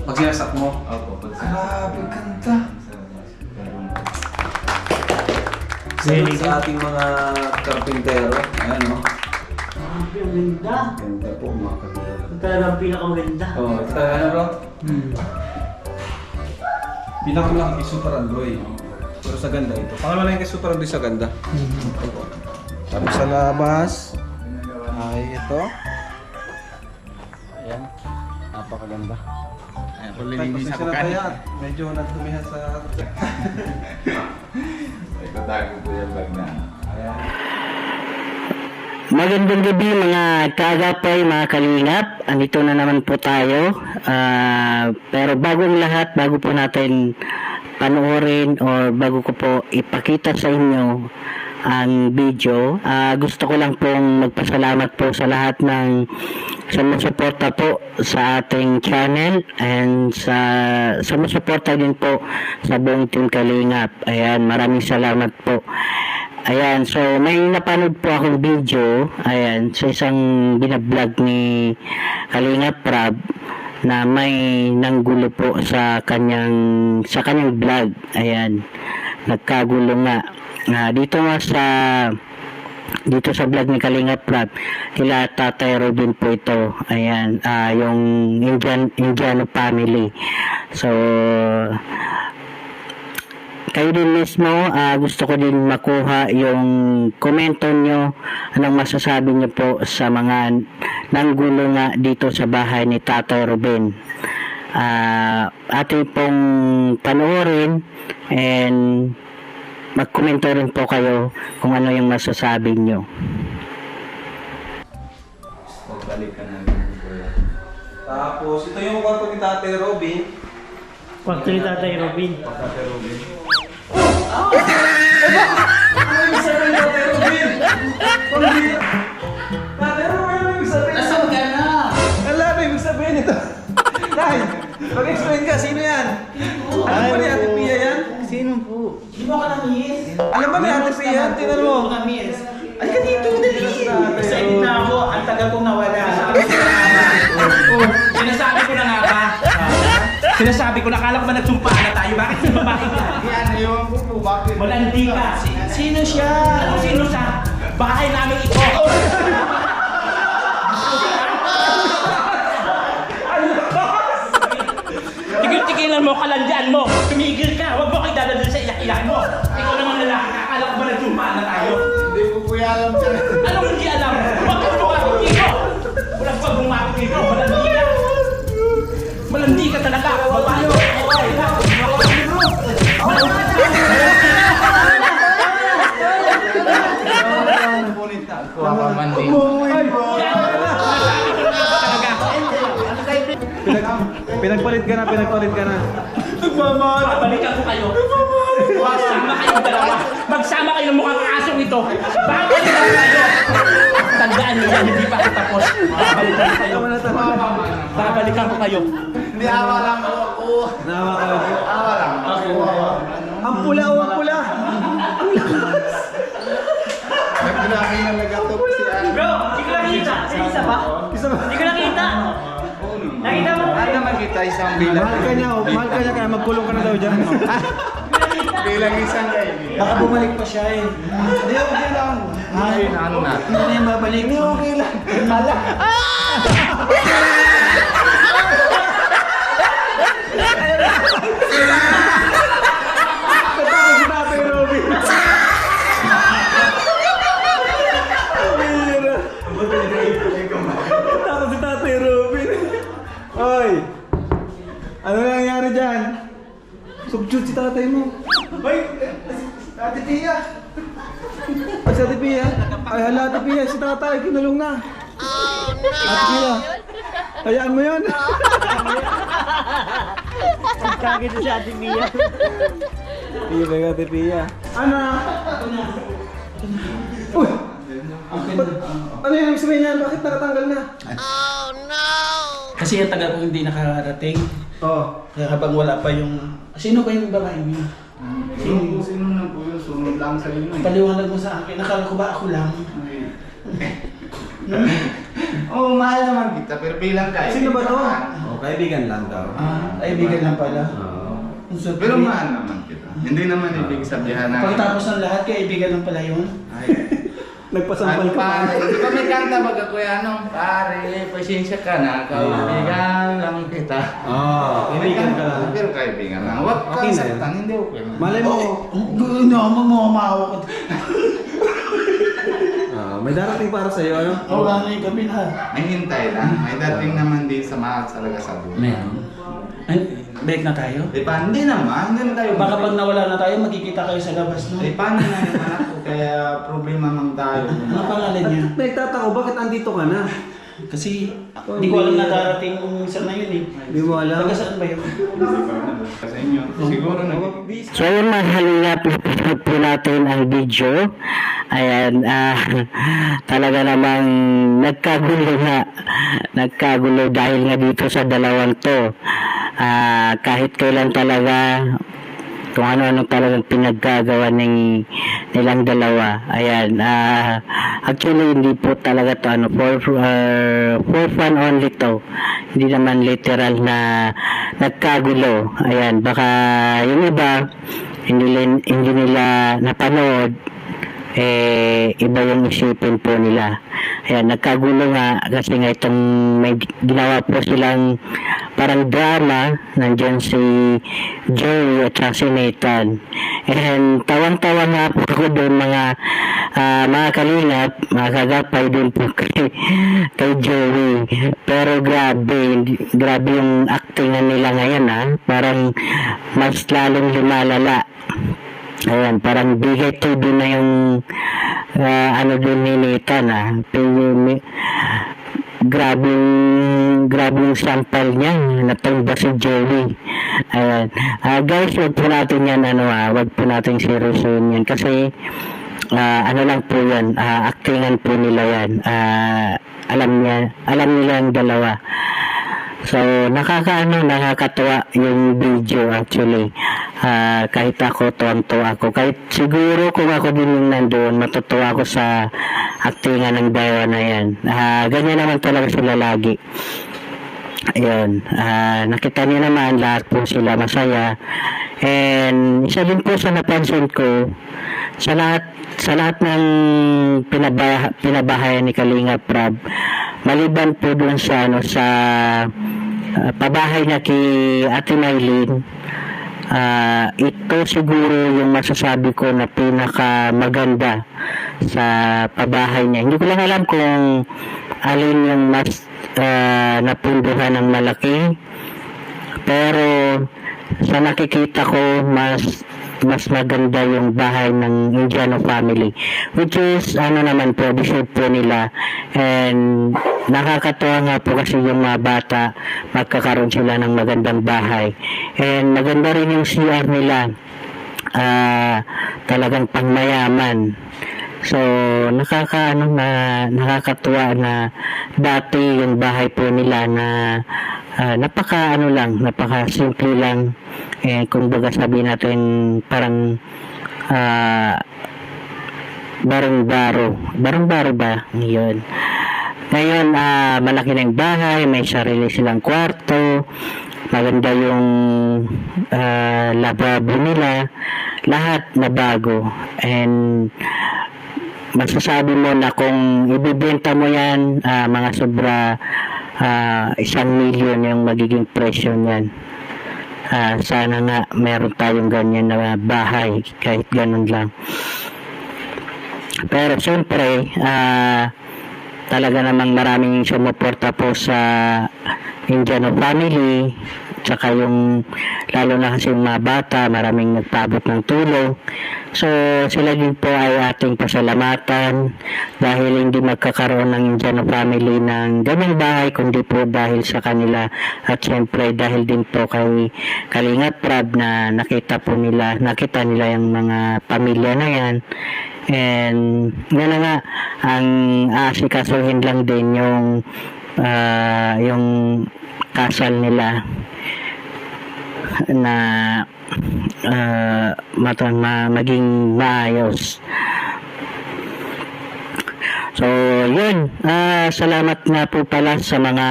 Pag sinasak mo? Opo, pag Grabe, ganda. Very Salute sa ating mga karpintero. Ayan o. Grabe, ang ganda. Ganda po mga karpintero. Ito talaga ang pinakamaganda. Oh, ito tayo ano bro? Pinakamalaki kay Super Alloy. Pero sa ganda ito. Pangalawa lang kay Super Alloy sa ganda. Tapos sa labas ay ito. Ayan. Napakaganda. Ayan, kung lilinis ako kanina. Medyo nagtumihan sa... Ikotago po yung bag na. Ayan. Magandang gabi mga kaagapay, mga kalingap. Andito na naman po tayo. Pero bagong lahat, bago po natin panoorin or bago ko po ipakita sa inyo ang video, gusto ko lang pong magpasalamat po sa lahat ng sumusuporta po sa ating channel and sa sumusuporta din po sa buong Team Kalingap. Ayan, maraming salamat po. Ayan, so may napanood po akong video, ayan, sa isang binablog ni Kalingap Rab na may nanggulo po sa kanyang vlog. Ayan, nagkagulo nga. Dito sa vlog ni Kalingap Rab, kila Tatay Robin po ito. Ayan, yung Indiano family. So kayo din mismo, gusto ko din makuha yung komento nyo, anong masasabi nyo po sa mga nanggulo nga dito sa bahay ni Tatay Ruben. Ating pong panoorin and magkomento rin po kayo kung ano yung masasabi nyo. Pagbalik ka namin po yan. Tapos ito yung kwarto ni Tatay Robin. Kwarto ni Tatay Robin. Tatay Robin. Ano yung sabihin Tatay Robin? Tatay Robin, ano yung sabihin? Nasaan ka na? Wala, ano yung sabihin ito? Tay, mag-explain ka, sino yan? Alam ba ni Ate Pia yan? Sino po? Di mo ka na-miss? Alam ba ni Ate Pia yan? Tingnan mo. Di mo na-miss? Ay ka dito, dali! Excited na ako. Ang tagal kong nawala. Sinasabi ko na nga ba? Sinasabi ko na, akala ko ba nagsumpaan na tayo? Bakit bakit ka? Yan, ewan ko po, bakit? Malandi ka. Sino siya? Ano sino siya? Bahay namin ito. Tigil-tigilan mo, kalandian mo. Tumigil ka. Huwag mo kayo dadalhin sa iyak-iyak mo. Ikaw naman lalaki. Akala ko ba nagsumpaan na tayo? Hindi ko po yan alam siya. Anong hindi alam? Huwag kang bumabot dito! Wala ka bumabot dito! Malandi ka! Malandi ka talaga! Babae! Babae ka! Kuha ka man din. Pinagpalit ka na, pinagpalit ka na. Babalikan ko kayo! Magsama kayong dalawa! Magsama kayo ng mukhang asong ito! Bakit na kayo? Tandaan niyo yan, hindi pa ako tapos. Babalikan ko kayo. Babalikan ko kayo. Hindi, awa lang po ako. Nawa ka. Awa lang. Ang pula o ang pula. Nagdulaki na nagatok si Ano. Bro, hindi ko nakita. Isa ba? Isa ba? Hindi ko nakita. Nakita mo? Ano naman kita isang bilang? Mahal ka niya, kaya magkulong ka na daw dyan. Bilang isang kaibigan. Baka bumalik pa siya eh. Hindi, okay lang. Ay, ano na? Hindi na yung babalik. Hindi, okay lang. Hala. Katapos si Tatay Robin. Katapos si Tatay Robin. Oy! Ano nangyari dyan? Subjud si tatay mo. Hoy! Ate Pia! Ay, si Ate Pia? Ay, hala Ate Pia, si tatay, kinulong na. Oh, no! Ate Pia, hayaan mo yun. Kagito si Ate Mia. Pia ba Ate Pia? Ano? Uy! Ano yung sabihin niyan? Bakit nakatanggal na? Kasi ang tagal ko hindi nakarating. Oh. Kaya habang wala pa yung... Sino ba yung babae mo? Sino na po yun? Sunod lang sa inyo. Paliwanag mo sa akin. Nakala ko ba ako lang? Oo, mahal naman kita, pero bilang kaibigan. Sino ba to? kaibigan lang daw. Kaibigan lang pala. Oo. Ang sweet. Pero mahal naman kita. Hindi naman ibig sabihin na... Pagtapos ng lahat, kaibigan lang pala yun. Ay, Nagpasampal ano ka pa. pa? Di ba may kanta baga kuya ano? Pare, pasensya ka na. Kaibigan lang kita. Kaibigan ka lang. Pero kaibigan lang. Huwag Okay kang na yun. saktan. Hindi okay. Malay mo, Mawa ko. may darating para sa'yo, ano? Wala na yung gabi na. May hintay lang. May dating naman din sa mahal talaga sa buhay. Meron. Ay, break na tayo? Depende naman. Hindi naman tayo. Baka pag nawala na tayo, magkikita kayo sa labas, no? Depende na naman ako. Kaya problema mang tayo. Ano pangalan niya? Nagtataka, bakit andito ka na? Kasi, di ko alam na darating saan na yun eh. Di mo alam? Taga saan ba yun? Sa inyo. Siguro na. So yun mga halina, pinapanood po natin ang video. Ayan, talaga namang nagkagulo dahil nga dito sa dalawang to. Kahit kailan talaga, kung ano-ano talagang pinaggagawa nilang dalawa. Ayan, actually hindi po talaga to for fun only to. Hindi naman literal na nagkagulo. Ayan, baka yung iba hindi nila napanood, iba yung isipin po nila. Ayan, nagkagulo nga kasi nga itong may ginawa po silang parang drama. Nandiyan si Joey at si Nathan. And tawang-tawa nga po ako doon mga kalingap, mga kagapay din po kay Joey. Pero grabe yung acting na nila ngayon parang mas lalong lumalala. Ayan, parang bigay TV na yung ano din ni Nathan grabe yung sample niya, natumba si Joey. Ayan. Guys, wag po natin yan, wag po natin seryosoin yan kasi ano lang po yan, actingan po nila yan. Alam nila ang dalawa. So, nakakatuwa yung video actually. Kahit ako, tuwang-tuwa ako. Kahit siguro kung ako din yung nandoon, matutuwa ako sa actingan ng dalawa na yan. Ganyan naman talaga sila lagi. Ayun. Nakita niyo naman, lahat po sila masaya. And isa din po sa napansin ko, sa lahat ng pinabahayan ni Kalinga Prab, maliban po dun sa pabahay na kay Ate Maylin, ito siguro yung masasabi ko na pinaka maganda sa pabahay niya. Hindi ko lang alam kung alin yung mas napunduhan ng malaki, pero sa nakikita ko mas maganda yung bahay ng Indiano family, which is naman po, deserve po nila. And nakakatuwa nga po kasi yung mga bata magkakaroon sila ng magandang bahay, and maganda rin yung CR nila, talagang pangmayaman. So nakakatuwa na dati yung bahay po nila na napaka simple lang, kung baga sabi natin parang barong-baro ba yun. Ngayon malaki na yung bahay, may sarili silang kwarto, maganda yung lababo nila, lahat na bago. And masasabi mo na kung ibibenta mo yan, mga sobra 1 million yung magiging presyo niyan. Sana nga meron tayong ganyan na bahay, kahit ganun lang. Pero siyempre talaga namang maraming sumuporta po sa Indiano family, tsaka yung lalo na kasi yung mga bata, maraming nagpaabot ng tulong. So sila din po ay ating pasalamatan dahil hindi magkakaroon ng Indiano family ng ganyang bahay kundi po dahil sa kanila, at syempre dahil din po kay Kalinga Prab na nakita nila yung mga pamilya na yan. And gano'n nga, ang asikasuhin lang din yung kasal nila na maging maayos. So yun, salamat nga po pala sa mga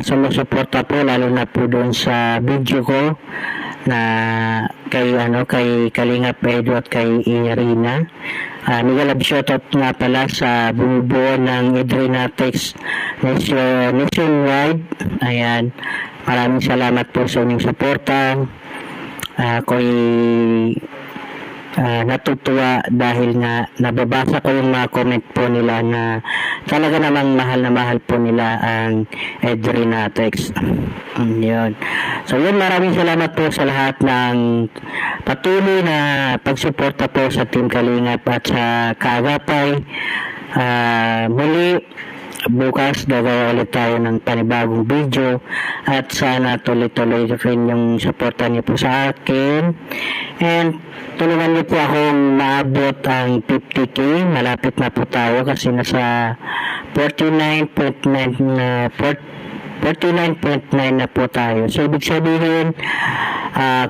sumusuporta po lalo na po doon sa video ko na kay Kalingap Edo at kay Irina. Mega love shoutout nga pala sa bumubuo ng Edrinatex nationwide. Ayan, maraming salamat po sa inyong suporta. Ako'y natutuwa dahil nga nababasa ko yung mga comment po nila na talaga namang mahal na mahal po nila ang Edrinatex. Yun. So yun, maraming salamat po sa lahat ng patuloy na pagsuporta po sa Team Kalingap at sa Kaagapay. Muli, bukas gagawa ulit tayo ng panibagong video at sana tuloy-tuloy rin yung suporta niyo po sa akin, and tulungan niyo po akong maabot ang 50k. Malapit na po tayo kasi nasa 49.9 na po tayo. So ibig sabihin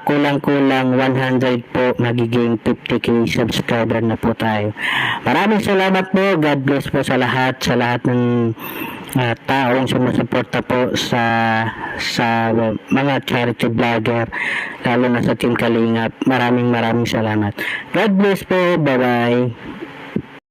kulang-kulang 100 po, magiging 50k subscriber na po tayo. Maraming salamat po. God bless po sa lahat ng taong sumusuporta po sa mga charity vlogger, lalo na sa Team Kalingap. Maraming salamat. God bless po. Bye bye.